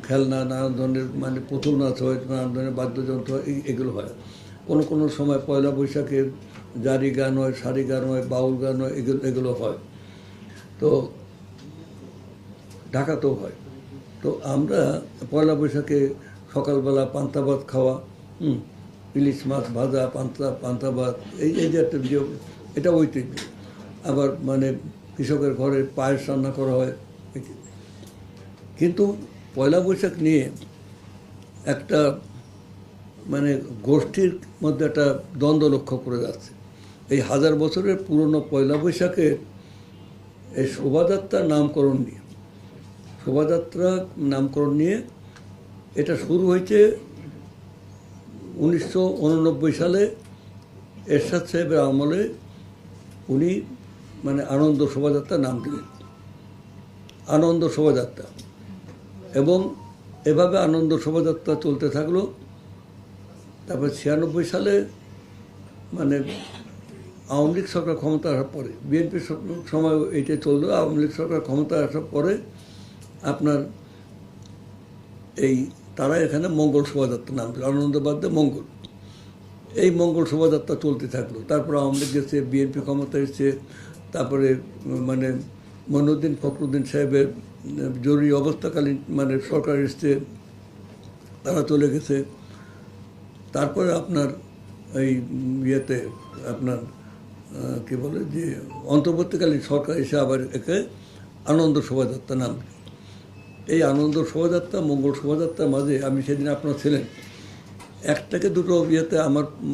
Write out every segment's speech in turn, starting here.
খেলনা, নানান ধরনের মানে পুতুল নাচ হয়, নানান ধরনের বাদ্যযন্ত্র এগুলো হয়। কোনো কোনো সময় পয়লা বৈশাখের জারি গান হয়, সারি গান হয়, বাউল গান হয়, এগুলো হয়। তো ঢাকাতেও হয়। তো আমরা পয়লা বৈশাখে সকালবেলা পান্তা ভাত খাওয়া, ইলিশ মাছ ভাজা, পান্তা ভাত, এই যে একটা এটা ঐতিহ্য। আবার মানে কৃষকের ঘরে পায়েস রান্না করা হয়। কিন্তু পয়লা বৈশাখ নিয়ে একটা মানে গোষ্ঠীর মধ্যে একটা দ্বন্দ্ব লক্ষ্য করে যাচ্ছে। এই 1000 বছরের পুরনো পয়লা বৈশাখের এই শোভাযাত্রার নামকরণ নিয়ে, শোভাযাত্রা নামকরণ নিয়ে এটা শুরু হয়েছে 1989 সালে এরশাদ সাহেবের আমলে। উনি মানে আনন্দ শোভাযাত্রা নাম দিলেন, আনন্দ শোভাযাত্রা। এবং এভাবে আনন্দ শোভাযাত্রা চলতে থাকলো। তারপর 96 সালে মানে আওয়ামী লীগ সরকার ক্ষমতা আসার পরে, বিএনপির সময় এইটা চললো, আওয়ামী লীগ সরকার ক্ষমতা আসার পরে আপনার এই তারা এখানে মঙ্গল শোভাযাত্রা নাম দিল, আনন্দ বাদে মঙ্গল। এই মঙ্গল শোভাযাত্রা চলতে থাকলো। তারপর আওয়ামী লীগ গেছে, বিএনপি ক্ষমতা এসছে। তারপরে মানে মঈনুদ্দিন ফখরুদ্দিন সাহেবের জরুরি অবস্থাকালীন মানে সরকার এসছে, তারা চলে গেছে। তারপরে আপনার এই ইয়েতে আপনার কী বলে যে অন্তর্বর্তীকালীন সরকার এসে আবার একে আনন্দ শোভাযাত্রা নাম। এই আনন্দ শোভাযাত্রা মঙ্গল শোভাযাত্রার মাঝে আমি সেদিন আপনার ছিলেন, একটাকে দুটো ইয়েতে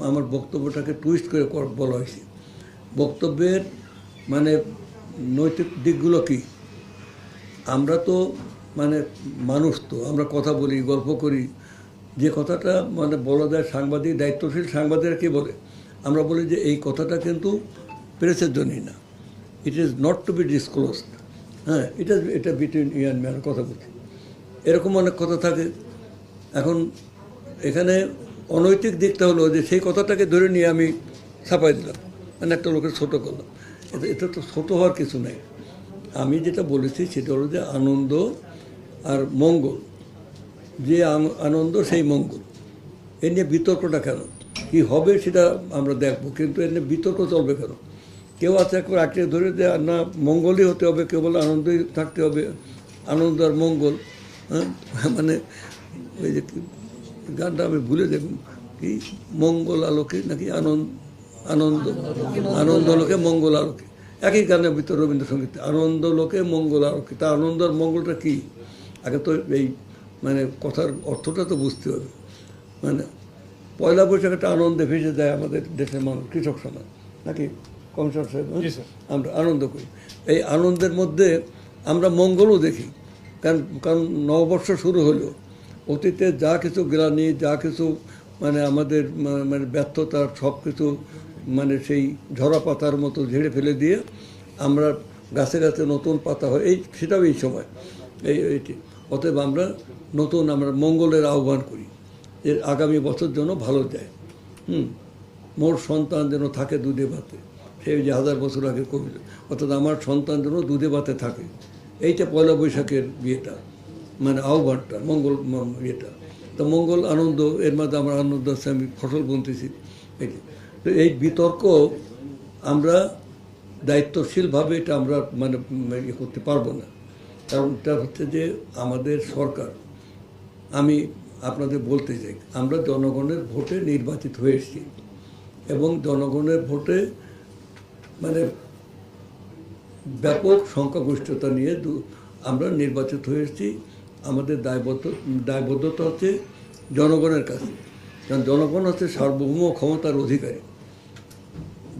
আমার বক্তব্যটাকে টুইস্ট করে বলা হয়েছে। বক্তব্যের মানে নৈতিক দিকগুলো কি? আমরা তো মানে মানুষ, তো আমরা কথা বলি, গল্প করি। যে কথাটা মানে বলা যায় সাংবাদিক, দায়িত্বশীল সাংবাদিকরা কী বলে? আমরা বলি যে এই কথাটা কিন্তু প্রেসের জন্যই না, it is not to be disclosed. হ্যাঁ, এটা বিটুইন ইউ অ্যান্ড মি, আমরা কথা বলছি। এরকম অনেক কথা থাকে। এখন এখানে অনৈতিক দিকটা হলো যে সেই কথাটাকে ধরে নিয়ে আমি ছাপাই দিলাম, মানে একটা লোকের ছোটো করলাম। এটা তো ছোটো হওয়ার কিছু নেই। আমি যেটা বলেছি সেটা হলো যে আনন্দ আর মঙ্গল, যে আনন্দ সেই মঙ্গল, এ নিয়ে বিতর্কটা কেন? কী হবে সেটা আমরা দেখবো, কিন্তু এ নিয়ে বিতর্ক চলবে কেন? কেউ আছে একবার আঁকড়ে ধরে যে না মঙ্গলই হতে হবে, কেউ বলে আনন্দই থাকতে হবে, আনন্দ আর মঙ্গল। হ্যাঁ, মানে ওই যে গানটা আমি ভুলে যাব, কি মঙ্গল আলোকে নাকি আনন্দ আনন্দ লোকে মঙ্গল আলোকে, একই গানের ভিতরে রবীন্দ্রসঙ্গীত, আনন্দ লোকে মঙ্গল আলোকে। তা আনন্দ আর মঙ্গলটা কী? আগে তো এই মানে কথার অর্থটা তো বুঝতে হবে। মানে পয়লা বৈশাখ একটা আনন্দে ভেসে যায় আমাদের দেশের মানুষ, কৃষক সমাজ, নাকি কমিশনার সাহেব? আমরা আনন্দ করি। এই আনন্দের মধ্যে আমরা মঙ্গলও দেখি। কারণ নববর্ষ শুরু হলো, অতীতে যা কিছু গ্লানি, যা কিছু মানে আমাদের মানে ব্যর্থতার সব কিছু মানে সেই ঝরা পাতার মতো ঝেড়ে ফেলে দিয়ে আমরা গাছে গাছে নতুন পাতা হয়, সেটাও এই সময় এইটি। অতএব আমরা নতুন আমরা মঙ্গলের আহ্বান করি, এর আগামী বছর যেন ভালো যায়। মোর সন্তান যেন থাকে দুধে ভাতে, সেই যে 1000 বছর আগে কবিতা, অর্থাৎ আমার সন্তান যেন দুধে ভাতে থাকে। এইটা পয়লা বৈশাখের বিয়েটা, মানে আহ্বানটা, মঙ্গল ইয়েটা। তো মঙ্গল আনন্দ, এর মধ্যে আমার আনন্দ আছে, আমি ফসল বুনতেছি। তো এই বিতর্ক আমরা দায়িত্বশীলভাবে এটা আমরা মানে ইয়ে করতে পারবো না। কারণটা হচ্ছে যে আমাদের সরকার, আমি আপনাদের বলতে চাই, আমরা জনগণের ভোটে নির্বাচিত হয়ে এসেছি এবং জনগণের ভোটে মানে ব্যাপক সংখ্যাগরিষ্ঠতা নিয়ে আমরা নির্বাচিত হয়ে এসেছি। আমাদের দায়বদ্ধতা হচ্ছে জনগণের কাছে, কারণ জনগণ হচ্ছে সার্বভৌম ক্ষমতার অধিকারী।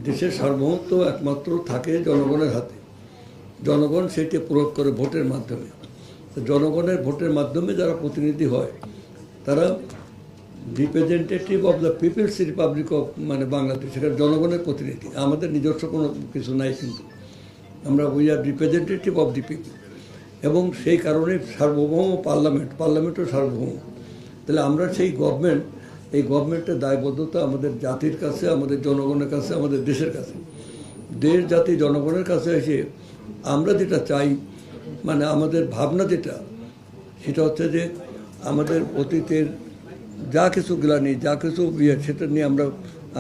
দেশের সার্বভৌমত্ব একমাত্র থাকে জনগণের হাতে। জনগণ সেটি প্রয়োগ করে ভোটের মাধ্যমে। জনগণের ভোটের মাধ্যমে যারা প্রতিনিধি হয় তারা representative of the People's Republic of মানে বাংলাদেশ, সেখানে জনগণের প্রতিনিধি। আমাদের নিজস্ব কোনো কিছু নাই, কিন্তু আমরা we are representative of the people. এবং সেই কারণে সার্বভৌম পার্লামেন্টও সার্বভৌম। তাহলে আমরা সেই গভর্নমেন্ট, এই গভর্নমেন্টের দায়বদ্ধতা আমাদের জাতির কাছে, আমাদের জনগণের কাছে, আমাদের দেশের কাছে। দেশ জাতি জনগণের কাছে এসে আমরা যেটা চাই, মানে আমাদের ভাবনা যেটা, সেটা হচ্ছে যে আমাদের অতীতের যা কিছু গ্লানি, যা কিছু ইয়ে, সেটা নিয়ে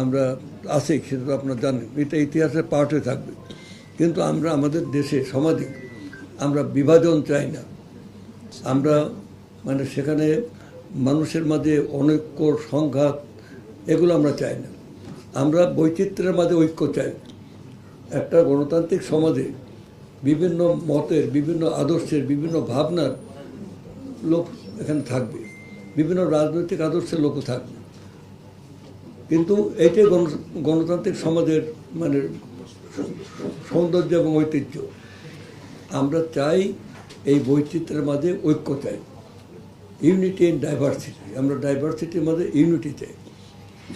আমরা আছি, সেটা তো আপনারা জানেন, এটা ইতিহাসের পার্ট হয়ে থাকবে। কিন্তু আমরা আমাদের দেশে সমাজে আমরা বিভাজন চাই না। আমরা মানে সেখানে মানুষের মাঝে অনৈক্য, সংঘাত, এগুলো আমরা চাই না। আমরা বৈচিত্র্যের মাঝে ঐক্য চাই। একটা গণতান্ত্রিক সমাজে বিভিন্ন মতের, বিভিন্ন আদর্শের, বিভিন্ন ভাবনার লোক এখানে থাকবে, বিভিন্ন রাজনৈতিক আদর্শের লোকও থাকবে। কিন্তু এইটাই গণতান্ত্রিক সমাজের মানে সৌন্দর্য এবং ঐতিহ্য। আমরা চাই এই বৈচিত্র্যের মাঝে ঐক্য চাই, ইউনিটি ইন ডাইভার্সিটি। আমরা ডাইভার্সিটির মাঝে ইউনিটি চাই।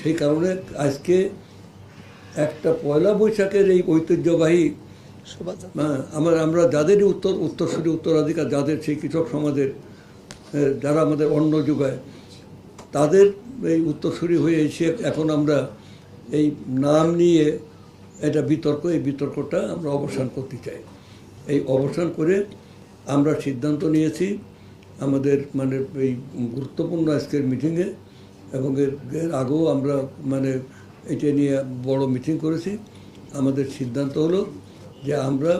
সেই কারণে আজকে একটা পয়লা বৈশাখের এই ঐতিহ্যবাহী আমরা যাদেরই উত্তরসূরি, উত্তরাধিকার, যাদের সেই কৃষক সমাজের যারা আমাদের অন্ন যোগায়, তাদের এই উত্তরসূরি হয়ে এসে এখন আমরা এই নাম নিয়ে এটা বিতর্ক, এই বিতর্কটা আমরা অবসান করতে চাই। এই অবসান করে আমরা সিদ্ধান্ত নিয়েছি আমাদের মানে এই গুরুত্বপূর্ণ আজকের মিটিংয়ে, এবং এর আগেও আমরা মানে এটা নিয়ে বড় মিটিং করেছি। আমাদের সিদ্ধান্ত হলো যে আমরা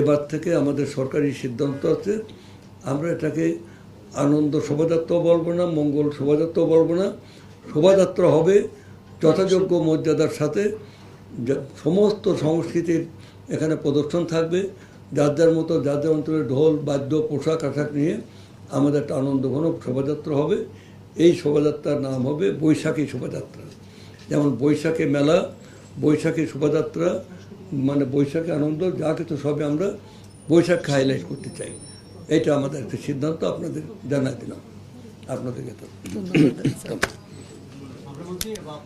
এবার থেকে আমাদের সরকারি সিদ্ধান্ত আছে, আমরা এটাকে আনন্দ শোভাযাত্রাও বলবো না, মঙ্গল শোভাযাত্রাও বলবো না। শোভাযাত্রা হবে যথাযোগ্য মর্যাদার সাথে, সমস্ত সংস্কৃতির এখানে প্রদর্শন থাকবে, যার যার মতো যার যার অঞ্চলের ঢোল বাদ্য পোশাক আশাক নিয়ে আমাদের একটা আনন্দঘন শোভাযাত্রা হবে। এই শোভাযাত্রার নাম হবে বৈশাখী শোভাযাত্রা। যেমন বৈশাখী মেলা, বৈশাখী শোভাযাত্রা, মানে বৈশাখী আনন্দ, যা কিছু সবে আমরা বৈশাখকে হাইলাইট করতে চাই। এটা আমাদের একটা সিদ্ধান্ত, আপনাদের জানাই দিলাম। আপনাদেরকে তো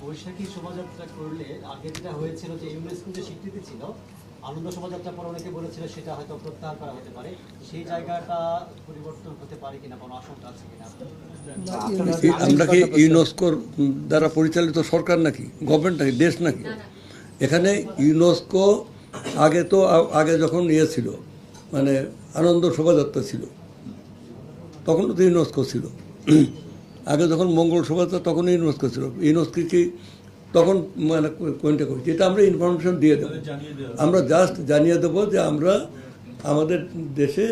বৈশাখী শোভাযাত্রা করলে আগে যেটা হয়েছিল যে ইউনেস্কো যে স্বীকৃতি ছিল, আনন্দ শোভাযাত্রা পর অনেকে বলেছিল সেটা হয়তো প্রত্যাহার করা হতে পারে, সেই জায়গাটা পরিবর্তন হতে পারে কিনা, কোনো আশঙ্কা আছে কিনা? আমরা কি ইউনেস্কোর দ্বারা পরিচালিত সরকার নাকি, গভর্নমেন্ট নাকি, দেশ নাকি? এখানে ইউনেস্কো আগে যখন ইয়ে ছিল, মানে আনন্দ শোভাযাত্রা ছিল, তখন তো ইউনেস্কো ছিল। আগে যখন মঙ্গল শোভাযাত্রা তখন ইউনেস্কো ছিল। ইউনেস্কো কি তখন মানে কোনটা করছি, এটা আমরা ইনফরমেশন দিয়ে দেবো। আমরা জাস্ট জানিয়ে দেবো যে আমরা আমাদের দেশে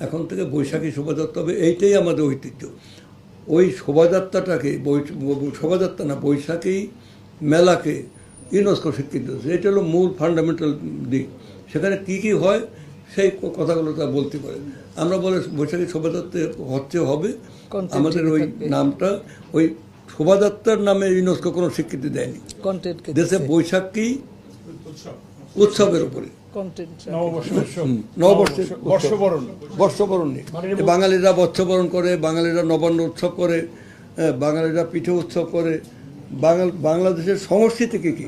এখন থেকে বৈশাখী শোভাযাত্রা হবে, এইটাই আমাদের ঐতিহ্য। ওই শোভাযাত্রাটাকে শোভাযাত্রা না, বৈশাখী মেলাকে ইউনেস্কো স্বীকৃতি দিয়েছে। এটা হলো মূল ফান্ডামেন্টাল দিক। সেখানে কী কী হয় সেই কথাগুলো তা বলতে পারে। আমরা বলে বৈশাখী শোভাযাত্রা হবে, আমাদের ওই নামটা, ওই শোভাযাত্রার নামে ইউনেস্কো কোনো স্বীকৃতি দেয়নি। দেশে বৈশাখী উৎসবের উপরে বর্ষবরণ নিয়ে বাঙালিরা বর্ষবরণ করে, বাঙালিরা নবান্ন উৎসব করে, বাঙালিরা পিঠে উৎসব করে, বাংলাদেশের সংস্কৃতিকে কি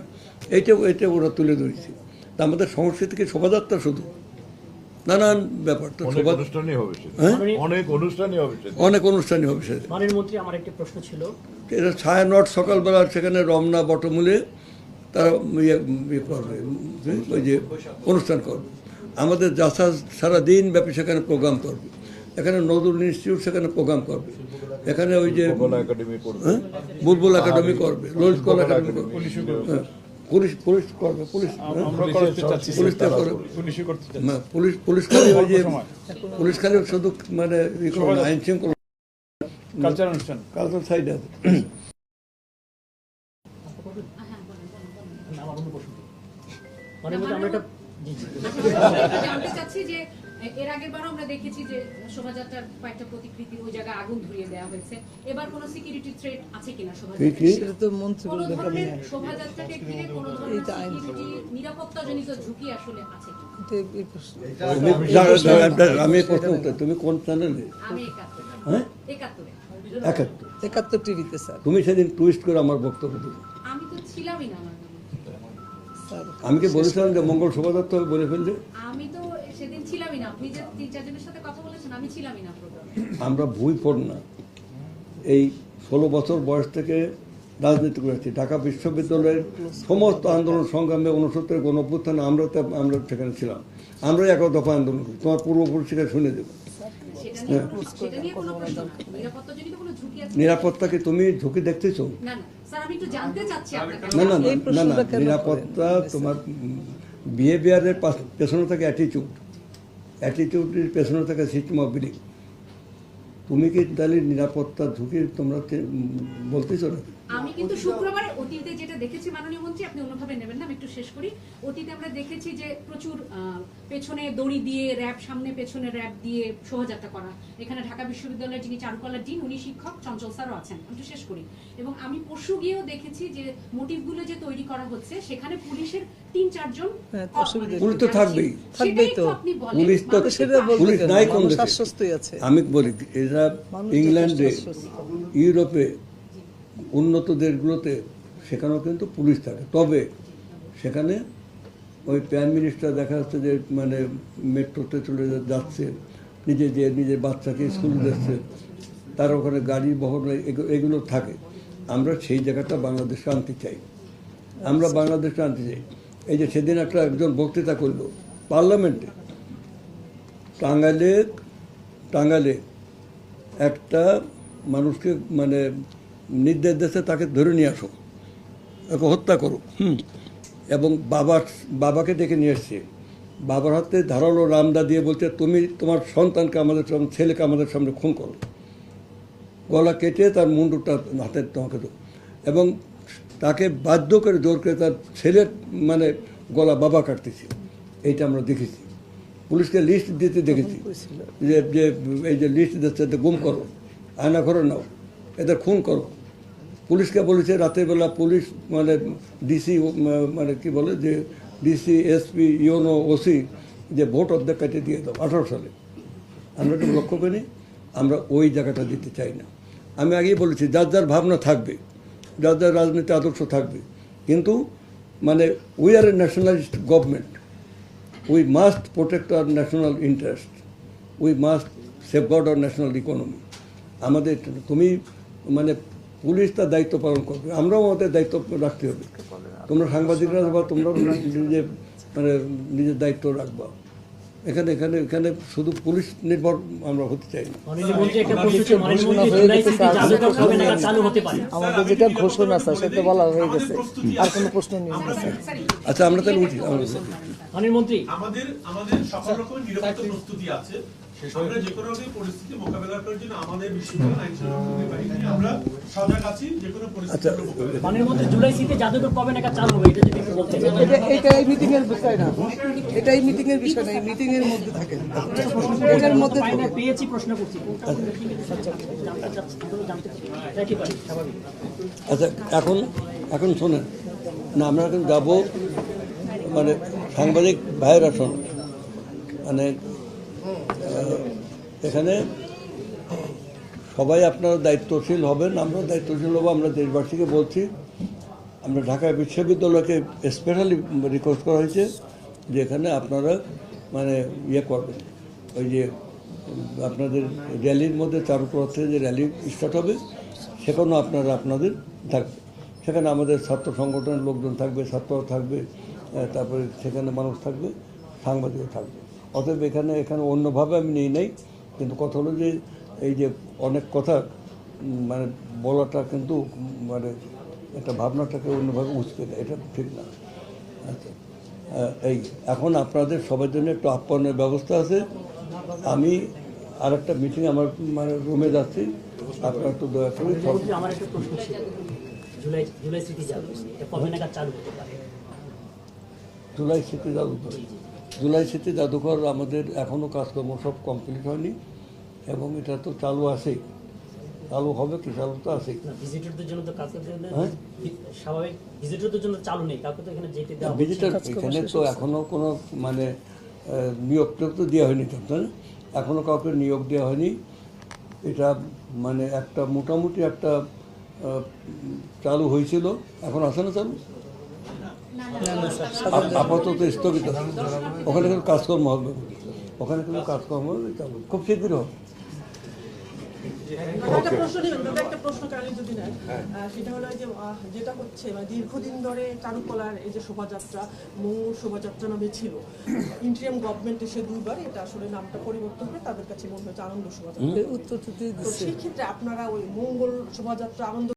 এটা ওরা তুলে ধরেছে। তা আমাদের সংস্কৃতিকে শোভাযাত্রা শুধু নানান ব্যাপার, তো অনেক অনুষ্ঠানই হবে সেটা। আমার একটা প্রশ্ন ছিল, এটা ছায়ানট সকালবেলা সেখানে রমনা বটমূলে তারা ইয়ে করবে, ওই যে অনুষ্ঠান করবে। আমাদের জাসা সারাদিন ব্যাপী সেখানে প্রোগ্রাম করবে। এখানে নজরুল ইনস্টিটিউট সেখানে প্রোগ্রাম করবে। এখানে ওই যে বুলবুল একাডেমি করবে, ললিত কলা একাডেমি করবে, পুলিশ করবে, পুলিশ খালি শুধু মানে আইন শৃঙ্খলা কালচার সাইড আছে। এর আগের বারও আমরা দেখেছি যে শোভাযাত্রার কয়েকটা প্রতিকৃতি ওই জায়গায় আগুন ধরিয়ে দেওয়া হয়েছে। এবার কোনো সিকিউরিটি থ্রেট আছে কিনা শোভাযাত্রাকে ঘিরে, কোনো ধরনের সিকিউরিটি নিরাপত্তাজনিত ঝুঁকি আসলে আছে কিনা? আমি প্রশ্ন উত্তর, তুমি কোন চ্যানেলে? আমি 71 টিভিতে স্যার। তুমি সেদিন টুইস্ট করে আমার বক্তব্য দিলে। আমি তো ছিলামই না। আমি কি বলেছিলাম যে মঙ্গল শোভাযাত্রা বলে ফেললে? আমি তো সেদিন ছিলামই না। আপনি যে 3-4 জনের সাথে কথা বলেছেন, আমি ছিলামই না প্রোগ্রামে। আমরা ভুল পড় না, এই 16 বছর বয়স থেকে রাজনীতি করেছি। ঢাকা বিশ্ববিদ্যালয়ের সমস্ত আন্দোলন সংগ্রামে 69 গণঅভ্যুত্থানে আমরা সেখানে ছিলাম। আমরাই 11 দফা আন্দোলন করি, তোমার পূর্বপুরুষকে শুনে দেবো। সেটা নিয়ে কোনো প্রশ্ন নাই। নিরাপত্তাজনিত কোনো ঝুঁকি আছে? নিরাপত্তাকে তুমি ঝুঁকি দেখতেছো? না না স্যার, আমি একটু জানতে চাচ্ছি আপনার কাছে। না না না এই না প্রশ্নটা না কেন নিরাপত্তা করেন? তোমার বিহেভিয়ারের পেছনে থাকে অ্যাটিটিউডের পেছনে থাকে সিস্টেম অফ বিলিভ। তুমি কি তাহলে নিরাপত্তা ঝুঁকি তোমরা বলতেছো না? আমি কিন্তু শুক্রবারে অতীতে যেটা দেখেছি মাননীয় মন্ত্রী, আপনি অন্যভাবে নেবেন না, আমি একটু শেষ করি। অতীতে আমরা দেখেছি যে প্রচুর পেছনে দড়ি দিয়ে র্যাব, সামনে পেছনে র্যাব দিয়ে শোভাযাত্রা করা। এখানে ঢাকা বিশ্ববিদ্যালয়ের যিনি চারুকলার ডিন, উনি শিক্ষক, চঞ্চল স্যারও আছেন। আমি একটু শেষ করি। এবং আমি পরশু গিয়েও দেখেছি যে মোটিভগুলো যে তৈরি করা হচ্ছে সেখানে পুলিশের 3-4 জন হ্যাঁ, তো অসুবিধা পুলিশ তো থাকবেই। থাকবেই তো। আপনি বলেন, পুলিশ তো মানুষের সেটা বলতে পুলিশ কেন? নাই কোন মানুষ দেশে? আশ্বস্তই আছে। আমি বলি এরা মানুষ ইংল্যান্ডে, যথেষ্ট আশ্বস্ত। ইউরোপে, উন্নত দেশগুলোতে সেখানেও কিন্তু পুলিশ থাকে। তবে সেখানে ওই প্রাইম মিনিস্টার দেখা যাচ্ছে যে মানে মেট্রোতে চলে যাচ্ছে, নিজের বাচ্চাকে স্কুলে যাচ্ছে, তার ওখানে গাড়ি বহন এগুলো থাকে। আমরা সেই জায়গাটা বাংলাদেশে আনতে চাই। আমরা বাংলাদেশে আনতে চাই। এই যে সেদিন একজন বক্তৃতা করলো পার্লামেন্টে, টাঙ্গাইলে একটা মানুষকে মানে নির্দেশ দিচ্ছে তাকে ধরে নিয়ে আসো, ওকে হত্যা করো। এবং বাবাকে ডেকে নিয়ে এসছে, বাবার হাতে ধারালো রামদা দিয়ে বলছে তুমি তোমার সন্তানকে আমাদের সামনে, ছেলেকে আমাদের সামনে খুন করো। গলা কেটে তার মুন্ডুটা হাতে তোমাকে দো, এবং তাকে বাধ্য করে জোর করে তার ছেলের মানে গলা বাবা কাটতেছে। এইটা আমরা দেখেছি। পুলিশকে লিস্ট দিতে দেখেছি যে এই যে লিস্ট দিচ্ছে, এতে গুম করো, আয়না ঘরে নাও, এদের খুন করো। পুলিশকে বলেছে রাতের বেলা পুলিশ মানে ডিসি মানে কি বলে যে ডিসি, এসপি, ইউনো, ওসি যে ভোট অর্ধেক কাটে দিয়ে দাও 18 সালে। আমরা একটু লক্ষ্য করি, আমরা ওই জায়গাটা দিতে চাই না। আমি আগেই বলেছি যার ভাবনা থাকবে, যার রাজনীতি আদর্শ থাকবে, কিন্তু মানে we are A nationalist government. We must protect our national interest, we must safeguard our national economy. আমাদের তুমি মানে পুলিশ তার দায়িত্ব পালন করবে, আমরাও আমাদের দায়িত্ব রাখতে হবে। তোমরা সাংবাদিকরা বা তোমরা নিজের দায়িত্ব রাখবা। এখানে শুধু পুলিশ নির্ভর আমরা হতে চাই না। আমাদের যেটা ঘোষণা স্যার সেটা বলা হয়ে গেছে, আর কোনো প্রশ্ন নেই স্যার। আচ্ছা আমরা তাহলে উঠি। মন্ত্রী আমাদের সকল রকমের নিরাপত্তা প্রস্তুতি আছে। আমরা যে কোনো পরিস্থিতি মোকাবেলা করার জন্য আমাদের বিশ্ববিদ্যালয় আইন শৃঙ্খলা বাহিনী আমরা সজাগ আছি যে কোনো পরিস্থিতি। মাননীয় মন্ত্রী, জুলাই সিতে জাদুঘর কবে নাগাদ চালু হবে এটা যদি একটু বলতেন। এটা এই মিটিং এর বিষয় না, এটা এই মিটিং এর বিষয় না, এই মিটিং এর মধ্যে থাকে, এটার মধ্যে থাকে। পেয়েছি, প্রশ্ন করছি। জানতে পারি স্বাভাবিক। আচ্ছা এখন শোনেন না, আমরা এখন যাবো মানে সাংবাদিক ভাইয়েরা শোন, মানে এখানে সবাই আপনারা দায়িত্বশীল হবেন, আমরা দায়িত্বশীল হবো। আমরা দেশবাসীকে বলছি, আমরা ঢাকা বিশ্ববিদ্যালয়কে স্পেশালি রিকোয়েস্ট করা হয়েছে যে এখানে আপনারা মানে করবেন, ওই যে আপনাদের র্যালির মধ্যে চারুকলা থেকে যে র্যালি স্টার্ট হবে সেখানেও আপনাদের থাকবে। সেখানে আমাদের ছাত্র সংগঠনের লোকজন থাকবে, ছাত্ররা থাকবে, তারপরে সেখানে মানুষ থাকবে, সাংবাদিকও থাকবে। অতএব এখানে অন্যভাবে আমি নিই নাই, কিন্তু কথা হলো যে এই যে অনেক কথা মানে বলাটা কিন্তু মানে একটা ভাবনাটাকে অন্যভাবে উচকে দেয়, এটা ঠিক না। আচ্ছা এই এখন আপনাদের সবার জন্য একটু আপ্যায়নের ব্যবস্থা আছে। আমি আরেকটা মিটিং আমার মানে রুমে যাচ্ছি, আপনারা একটু দয়া করে সব। আমার একটা প্রশ্ন ছিল, জুলাই স্মৃতি জাদুঘর এটা কবে নাগাদ চালু হতে পারে? জুলাই স্মৃতি জাদুঘর আমাদের এখনও কাজকর্ম সব কমপ্লিট হয়নি, এবং এটা তো চালু আছেই, চালু হবে কি, চালু তো আছেই। ভিজিটরদের জন্য তো কাজ করতে স্বাভাবিক, ভিজিটরদের জন্য চালু নেই, কাউকে তো এখানে যেতে দেওয়া ভিজিটার এখানে তো এখনও কোনো মানে নিয়োগ তো দেওয়া হয়নি, তাই না? এখনও কাউকে নিয়োগ দেওয়া হয়নি। এটা মানে একটা মোটামুটি একটা চালু হয়েছিল, এখন আছে না চালু, আপাতত স্থগিত। ওখানে কিন্তু কাজকর্ম হবে, চালু খুব শীঘ্রই হবে। প্রশ্ন নেবেন, তবে একটা প্রশ্ন কালী যদি নেন, সেটা হলো যে যেটা হচ্ছে মানে দীর্ঘদিন ধরে চারুকলার এই যে শোভাযাত্রা মঙ্গল শোভাযাত্রা নামে ছিল, ইন্টারিয়াম গভর্নমেন্ট এসে 2বার এটা আসলে নামটা পরিবর্তন করে তাদের কাছে মনে হয়েছে আনন্দ শোভাযাত্রা। উত্তর তো দিয়ে তো দিচ্ছে। সেই ক্ষেত্রে আপনারা ওই মঙ্গল শোভাযাত্রা আনন্দ